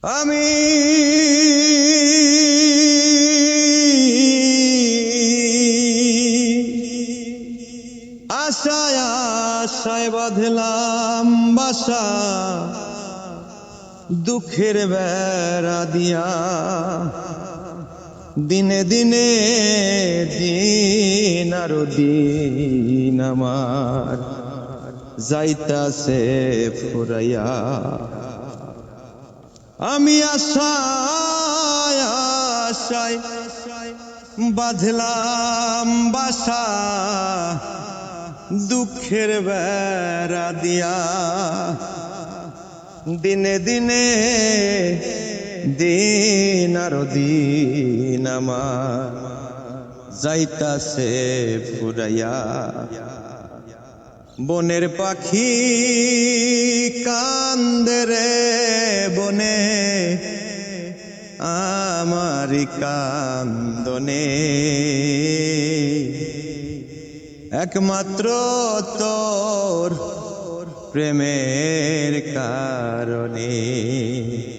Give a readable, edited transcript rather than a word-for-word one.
আমি আশায় আশায় বাঁধলাম বাসা, দুঃখের বেড়া দিয়া। দিনে দিনে দিন আরো দিন আমার যাইতাছে ফুরাইয়া। আমি আশায় আশায় বাঁধলাম বাসা, দুঃখের বেড়া দিয়া। দিনে দিনে দিন আরো দিন আমার যাইতাছে ফুরাইয়া। বনের পাখি কান্দে রে বনে, আমারি কান্দনে একমাত্র তোর প্রেমের কারণে।